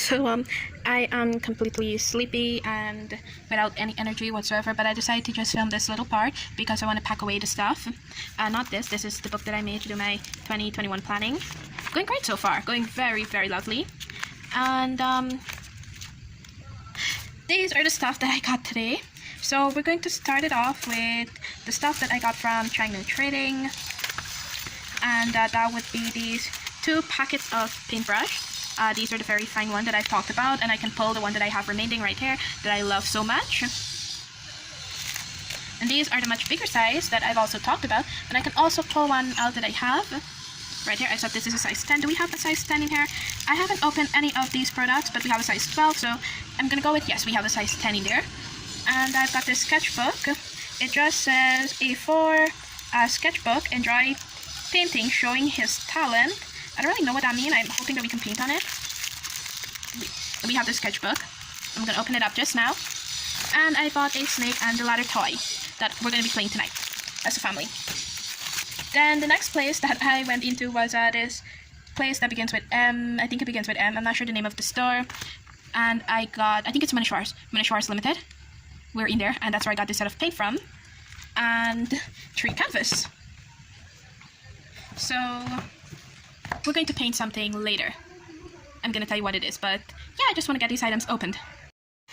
So I am completely sleepy and without any energy whatsoever, but I decided to just film this little part because I want to pack away the stuff. Not this. This is the book that I made to do my 2021 planning. Going great so far. Going very, very lovely. And these are the stuff that I got today. So we're going to start it off with the stuff that I got from China Trading. And that would be these 2 packets of paintbrush. These are the very fine one that I've talked about, and I can pull the one that I have remaining right here that I love so much. And these are the much bigger size that I've also talked about, and I can also pull one out that I have right here. Except this is a size 10. Do we have a size 10 in here? I haven't opened any of these products, but we have a size 12, so I'm gonna go with yes, we have a size 10 in there. And I've got this sketchbook. It just says A4 sketchbook and dry painting showing his talent. I don't really know what that means. I'm hoping that we can paint on it. We have the sketchbook. I'm going to open it up just now. And I bought a snake and the ladder toy that we're going to be playing tonight as a family. Then the next place that I went into was this place that begins with M. I think it begins with M. I'm not sure the name of the store. And I think it's Manishwar's Limited. We're in there, and that's where I got this set of paint from. And 3 canvas. So we're going to paint something later. I'm going to tell you what it is, but yeah, I just want to get these items opened.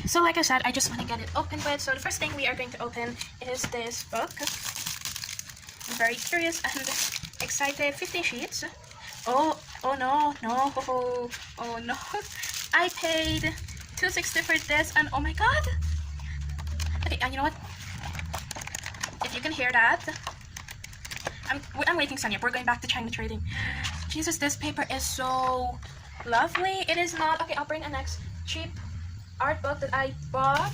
So like I said, I just want to get it opened with. So the first thing we are going to open is this book. I'm very curious and excited. 15 sheets. Oh no, oh no. I paid $2.60 for this, and oh my god. Okay, and you know what? If you can hear that, I'm waiting, Sonia. We're going back to China Trading. Jesus, this paper is so lovely. It is not... Okay, I'll bring a next cheap art book that I bought.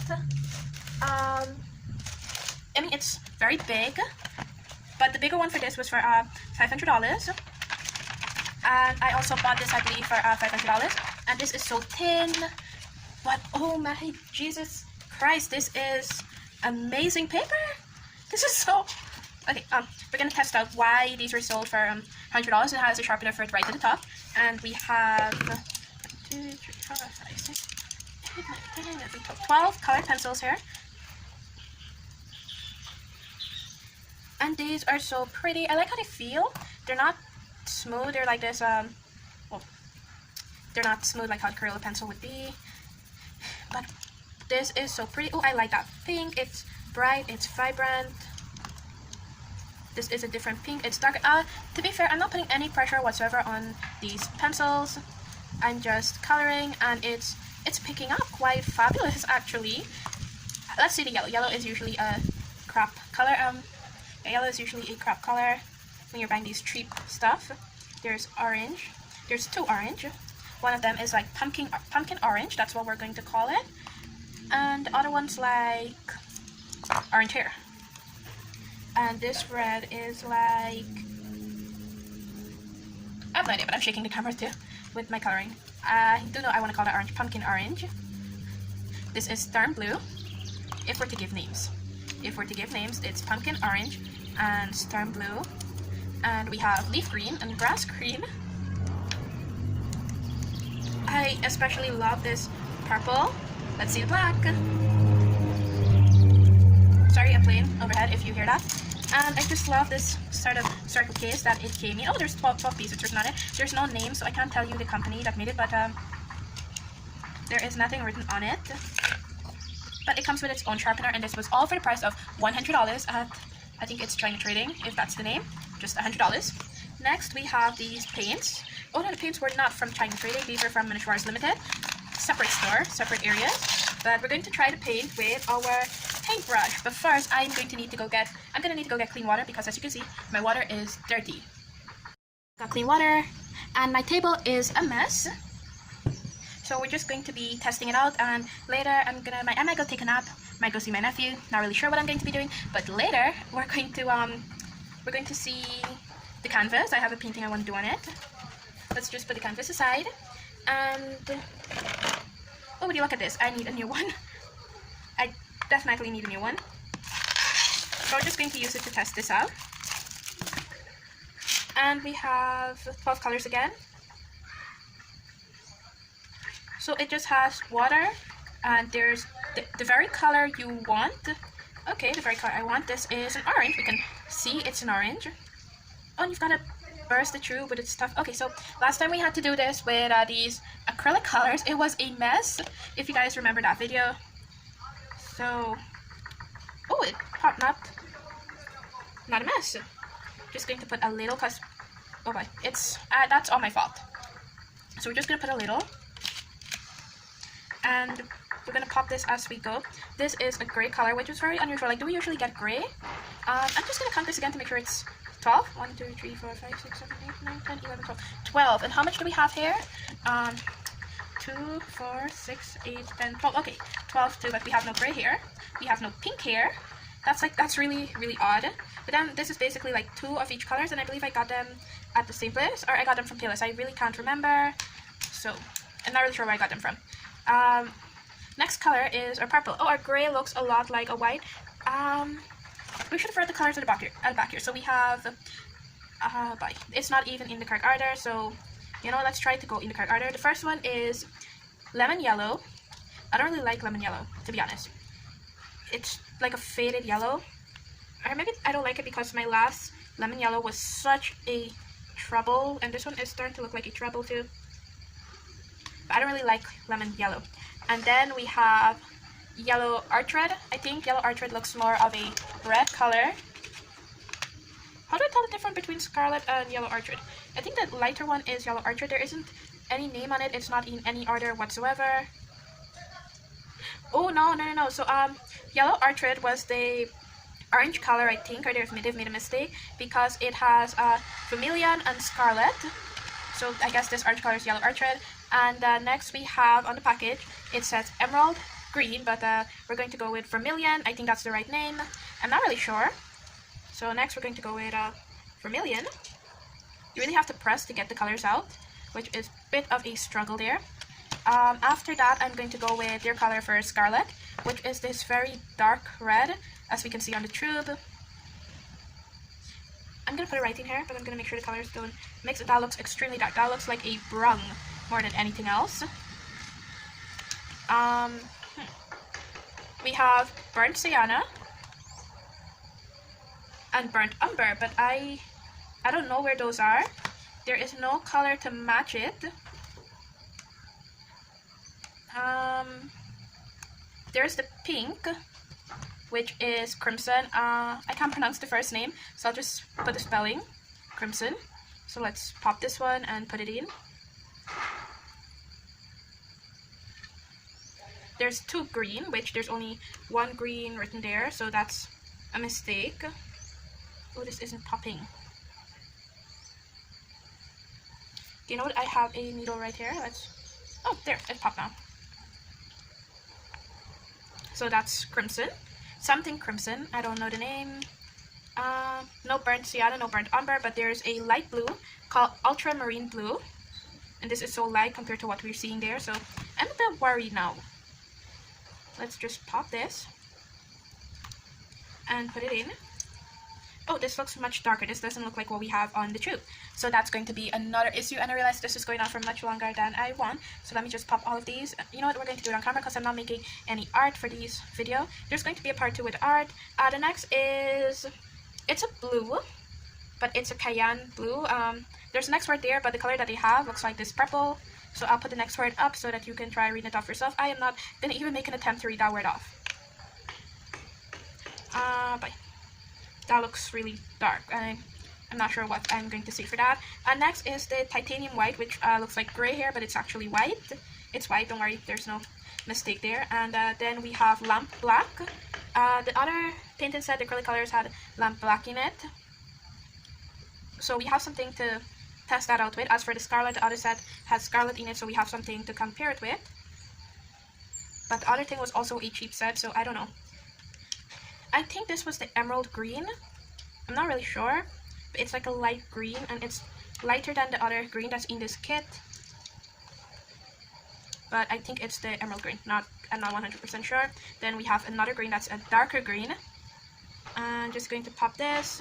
I mean, it's very big, but the bigger one for this was for $500. And I also bought this, I believe, for $500. And this is so thin. But, oh my Jesus Christ, this is amazing paper. This is so... Okay, we're gonna test out why these were sold for $100. It has a sharpener for it right at the top, and we have 12 colored pencils here, and these are so pretty. I like how they feel. They're not smooth. They're like this. Well, they're not smooth like how a Crayola pencil would be, but this is so pretty. Oh, I like that pink. It's bright. It's vibrant. This is a different pink. It's dark. To be fair, I'm not putting any pressure whatsoever on these pencils. I'm just coloring, and it's picking up quite fabulous, actually. Let's see the yellow. Yellow is usually a crap color. Yellow is usually a crap color when you're buying these cheap stuff. There's orange. There's 2 orange. One of them is like pumpkin orange. That's what we're going to call it. And the other one's like orange hair. And this red is like... I have no idea, but I'm shaking the camera too with my coloring. I do know I want to call it orange, pumpkin orange. This is storm blue. If we're to give names. It's pumpkin orange and storm blue. And we have leaf green and grass green. I especially love this purple. Let's see the black. Sorry, I'm playing overhead if you hear that. And I just love this sort of circle case that it came in. Oh, there's 12 pieces written on it. There's no name, so I can't tell you the company that made it, but there is nothing written on it. But it comes with its own sharpener, and this was all for the price of $100 at, I think it's China Trading, if that's the name. Just $100. Next, we have these paints. Oh no, the paints were not from China Trading. These are from Manishwar's Limited. Separate store, separate areas. But we're going to try to paint with our paintbrush, but first I'm going to need to go get clean water, because as you can see my water is dirty. Got clean water, and my table is a mess, so we're just going to be testing it out. And later I might go take a nap, might go see my nephew. Not really sure what I'm going to be doing, but later we're going to see the canvas. I have a painting I want to do on it. Let's just put the canvas aside. And oh, would you look at this? I need a new one. I definitely need a new one. So we're just going to use it to test this out. And we have 12 colors again. So it just has water, and there's the very color you want. Okay, the very color I want, this is an orange. We can see it's an orange. Oh, and you've got to burst it through, but it's tough. Okay, so last time we had to do this with these acrylic colors. It was a mess, if you guys remember that video. So, oh, it popped, not a mess. Just going to put a little, cause, oh boy, it's, that's all my fault. So we're just going to put a little, and we're going to pop this as we go. This is a gray color, which is very unusual. Like, do we usually get gray? I'm just going to count this again to make sure it's 12. 1, 2, 3, 4, 5, 6, 7, 8, 9, 10, 11, 12. 12. And how much do we have here? 2, 4, 6, 8, 10, 12. Okay, 12 too, but we have no gray here. We have no pink here. That's really, really odd. But then this is basically like 2 of each colors, and I believe I got them at the same place, or I got them from Payless. I really can't remember. So, I'm not really sure where I got them from. Next color is our purple. Oh, our gray looks a lot like a white. We should have read the colors at the back here. So we have, it's not even in the correct order. So, you know, let's try to go in the correct order. The first one is lemon yellow. I don't really like lemon yellow, to be honest. It's like a faded yellow. Or maybe I don't like it because my last lemon yellow was such a trouble, and this one is starting to look like a trouble too. But I don't really like lemon yellow. And then we have yellow orchid. I think yellow orchid looks more of a red color. How do I tell the difference between scarlet and yellow orchid? I think the lighter one is yellow orchid. There isn't any name on it. It's not in any order whatsoever. Oh, no. So, yellow orchid was the orange color, I think, or they've made a mistake because it has vermilion and scarlet. So I guess this orange color is yellow orchid. And next we have on the package, it says emerald green, but we're going to go with vermilion. I think that's the right name. I'm not really sure. So next we're going to go with vermilion. You really have to press to get the colors out, which is a bit of a struggle there. After that, I'm going to go with their color for scarlet, which is this very dark red, as we can see on the tube. I'm going to put it right in here, but I'm going to make sure the colors don't mix. That looks extremely dark. That looks like a brung more than anything else. We have burnt sienna and burnt umber, but I don't know where those are. There is no color to match it. There's the pink, which is crimson. I can't pronounce the first name, so I'll just put the spelling, crimson. So let's pop this one and put it in. There's 2 green, which there's only 1 green written there, so that's a mistake. Oh, this isn't popping. You know what? I have a needle right here. Oh, there, it popped now. So that's crimson. Something crimson. I don't know the name. No burnt sienna, no burnt umber, but there's a light blue called ultramarine blue. And this is so light compared to what we're seeing there, so I'm a bit worried now. Let's just pop this and put it in. Oh, this looks much darker. This doesn't look like what we have on the tube. So that's going to be another issue, and I realize this is going on for much longer than I want. So let me just pop all of these. You know what, we're going to do it on camera because I'm not making any art for this video. There's going to be a part 2 with art. The next is, it's a blue, but it's a cayenne blue. There's the next word there, but the color that they have looks like this purple. So I'll put the next word up so that you can try reading it off yourself. I am not going to even make an attempt to read that word off. But that looks really dark. I'm not sure what I'm going to see for that. Next is the titanium white, which looks like gray here, but it's actually white. It's white, don't worry, there's no mistake there. And then we have lamp black. The other painting set, the acrylic colors had lamp black in it. So we have something to test that out with. As for the scarlet, the other set has scarlet in it, so we have something to compare it with. But the other thing was also a cheap set, so I don't know. I think this was the emerald green. I'm not really sure, but it's like a light green, and it's lighter than the other green that's in this kit. But I think it's the emerald green. I'm not 100% sure. Then we have another green that's a darker green. I'm just going to pop this.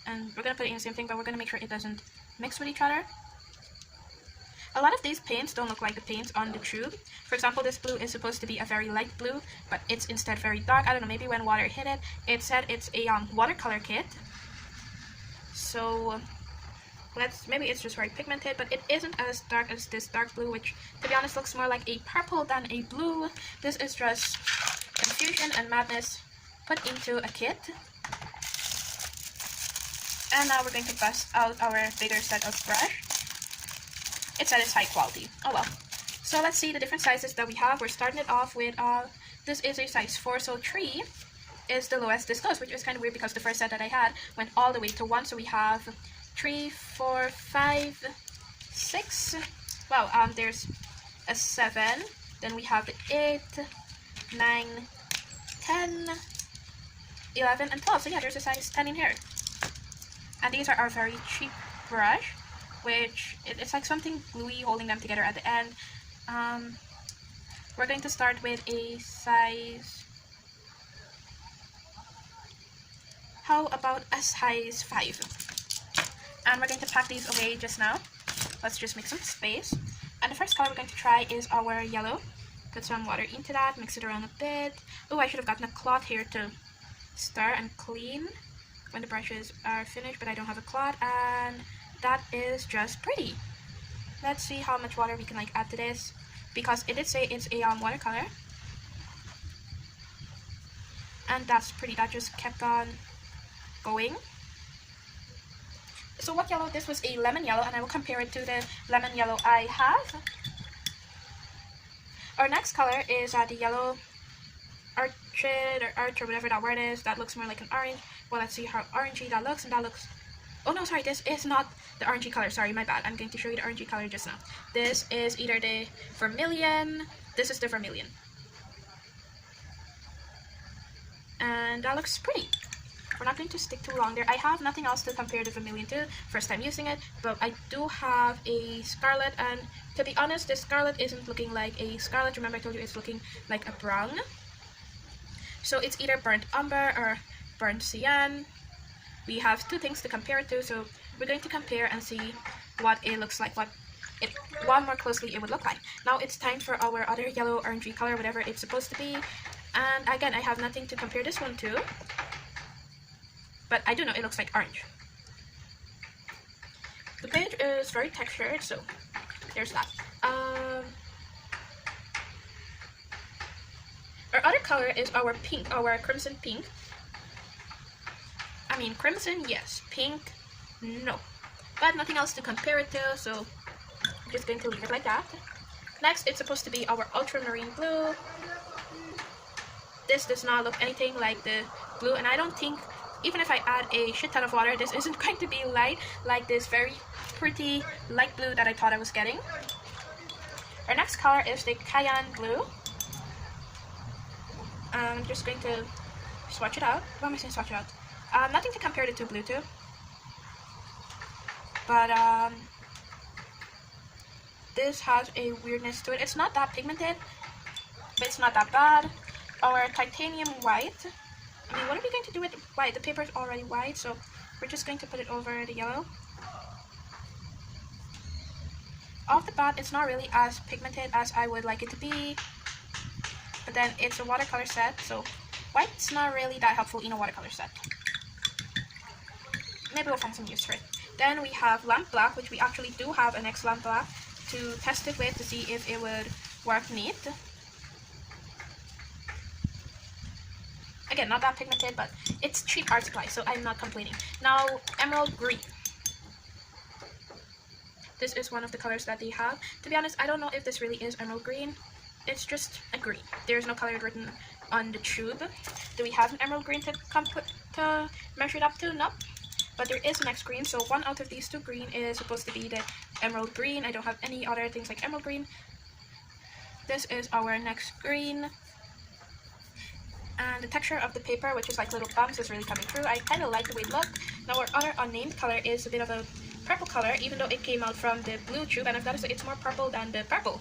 And we're going to put it in the same thing, but we're going to make sure it doesn't mix with each other. A lot of these paints don't look like the paints on the tube. For example, this blue is supposed to be a very light blue, but it's instead very dark. I don't know, maybe when water hit it, it said it's a watercolor kit. So maybe it's just very pigmented, but it isn't as dark as this dark blue, which to be honest looks more like a purple than a blue. This is just confusion and madness put into a kit. And now we're going to bust out our bigger set of brush. It said it's high quality. Oh well. So let's see the different sizes that we have. We're starting it off with, this is a size 4, so 3 is the lowest this goes, which is kind of weird because the first set that I had went all the way to 1. So we have 3, 4, 5, 6. Wow, there's a 7. Then we have the 8, 9, 10, 11, and 12. So yeah, there's a size 10 in here. And these are our very cheap brush, which it's like something gluey holding them together at the end. We're going to start with a size, how about a size 5? And we're going to pack these away just now. Let's just make some space. And the first color we're going to try is our yellow. Put some water into that, mix it around a bit. Oh, I should have gotten a cloth here to stir and clean when the brushes are finished, but I don't have a cloth, and that is just pretty. Let's see how much water we can like add to this, because it did say it's a watercolor, and that's pretty. That just kept on going. So what yellow? This was a lemon yellow, and I will compare it to the lemon yellow I have. Our next color is the yellow orchid or arch or whatever that word is. That looks more like an orange. Well, let's see how orangey that looks, and that looks, oh no, sorry, this is not the orangey color, sorry, my bad. I'm going to show you the orangey color just now. This is either the vermilion, this is the vermilion, and that looks pretty. We're not going to stick too long there. I have nothing else to compare the vermilion to, first time using it, but I do have a scarlet, and to be honest, this scarlet isn't looking like a scarlet. Remember I told you it's looking like a brown. So it's either burnt umber or burnt cyan. We have two things to compare it to, so we're going to compare and see what it looks like, one more closely it would look like. Now it's time for our other yellow orangey color, whatever it's supposed to be. And again, I have nothing to compare this one to, but I do know it looks like orange. The page is very textured, so there's that. Our other color is our pink, our crimson pink. I mean, crimson, yes. Pink, no. But nothing else to compare it to, so I'm just going to leave it like that. Next, it's supposed to be our ultramarine blue. This does not look anything like the blue, and I don't think, even if I add a shit ton of water, this isn't going to be light like this very pretty light blue that I thought I was getting. Our next color is the cayenne blue. I'm just going to swatch it out. What am I saying swatch it out? Nothing to compare it to blue to. But this has a weirdness to it. It's not that pigmented, but it's not that bad. Our titanium white. I mean, what are we going to do with white? The paper is already white, so we're just going to put it over the yellow. Off the bat, it's not really as pigmented as I would like it to be. But then it's a watercolor set, so white's not really that helpful in a watercolor set. Maybe we'll find some use for it. Then we have lamp black, which we actually do have an lamp black to test it with to see if it would work neat. Again, not that pigmented, but it's cheap art supply, so I'm not complaining. Now, emerald green. This is one of the colors that they have. To be honest, I don't know if this really is emerald green. It's just a green. There's no color written on the tube. Do we have an emerald green to measure it up to? No. But there is an next green, so one out of these two green is supposed to be the emerald green. I don't have any other things like emerald green. This is our next green. And the texture of the paper, which is like little bumps, is really coming through. I kind of like the way it looks. Now our other unnamed color is a bit of a purple color, even though it came out from the blue tube, and I've got to say it's more purple than the purple.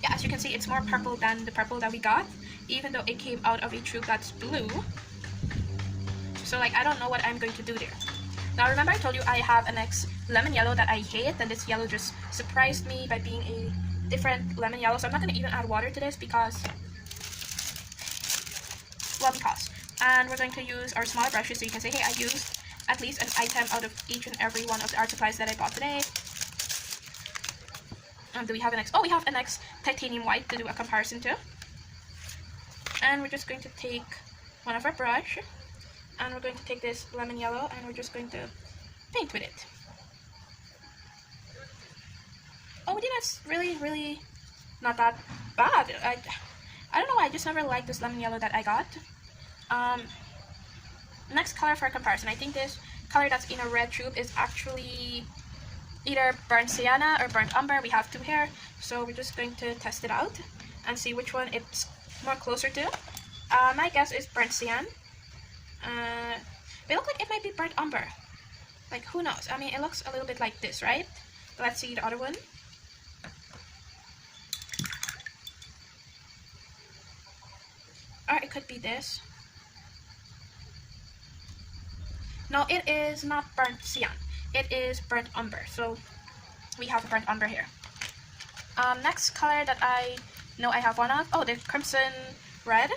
Yeah, as you can see, it's more purple than the purple that we got, even though it came out of a tube that's blue. So like, I don't know what I'm going to do there. Now remember I told you I have an ex lemon yellow that I hate, and this yellow just surprised me by being a different lemon yellow. So I'm not going to even add water to this because, and we're going to use our smaller brushes so you can say, hey, I used at least an item out of each and every one of the art supplies that I bought today. Do we have an X? Oh, we have an X titanium white to do a comparison to. And we're just going to take one of our brush, and we're going to take this lemon yellow, and we're just going to paint with it. Oh, that's really not that bad. I don't know why, I just never liked this lemon yellow that I got. Next color for comparison, I think this color that's in a red tube is actually either burnt sienna or burnt umber. We have two here, so we're just going to test it out and see which one it's more closer to. My guess is burnt sienna. They look like it might be burnt umber. Like, who knows? I mean, it looks a little bit like this, right? Let's see the other one. Or it could be this. No, it is not burnt cyan. It is burnt umber. So we have burnt umber here. Next color that I know I have one of. Oh, the crimson red.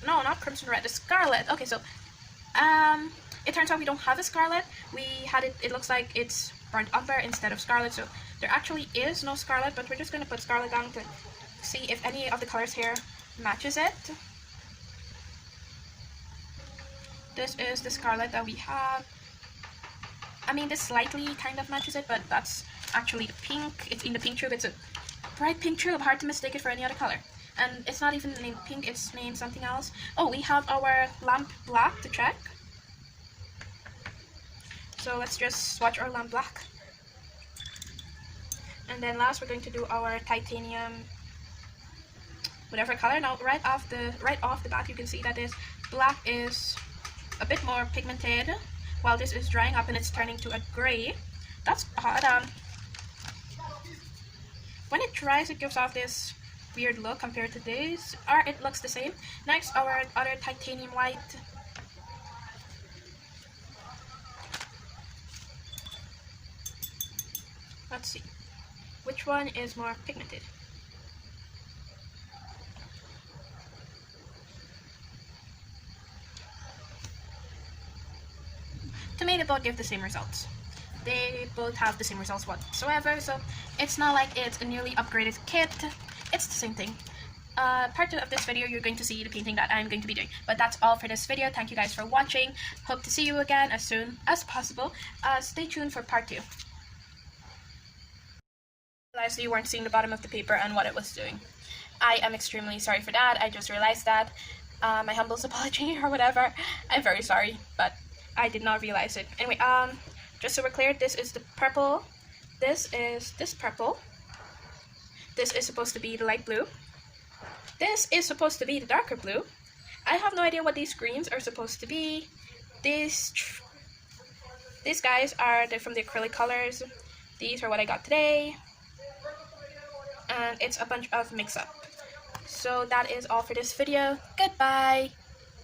No, not crimson red. The scarlet. Okay, so it turns out we don't have a scarlet. We had it. It looks like it's burnt umber instead of scarlet. So there actually is no scarlet, but we're just gonna put scarlet down to see if any of the colors here matches it. This is the scarlet that we have. I mean, this slightly kind of matches it, but that's actually the pink. It's in the pink tube. It's a bright pink tube. Hard to mistake it for any other color. And it's not even named pink, it's named something else. Oh, we have our lamp black to check. So let's just swatch our lamp black. And then last we're going to do our titanium whatever color. Now right off the bat you can see that this black is a bit more pigmented, while this is drying up and it's turning to a gray. That's odd. When it dries, it gives off this weird look compared to this, or it looks the same. Next, our other titanium white. Let's see which one is more pigmented. To me, they both give the same results. They both have the same results whatsoever, so it's not like it's a newly upgraded kit. It's the same thing. Part of this video, you're going to see the painting that I'm going to be doing. But that's all for this video. Thank you guys for watching. Hope to see you again as soon as possible. Stay tuned for part 2. I realized you weren't seeing the bottom of the paper and what it was doing. I am extremely sorry for that. I just realized that. My humble apology or whatever. I'm very sorry, but I did not realize it. Anyway, just so we're clear, this is the purple. This is this purple. This is supposed to be the light blue. This is supposed to be the darker blue. I have no idea what these greens are supposed to be. These guys are from the acrylic colors. These are what I got today. And it's a bunch of mix-up. So that is all for this video. Goodbye!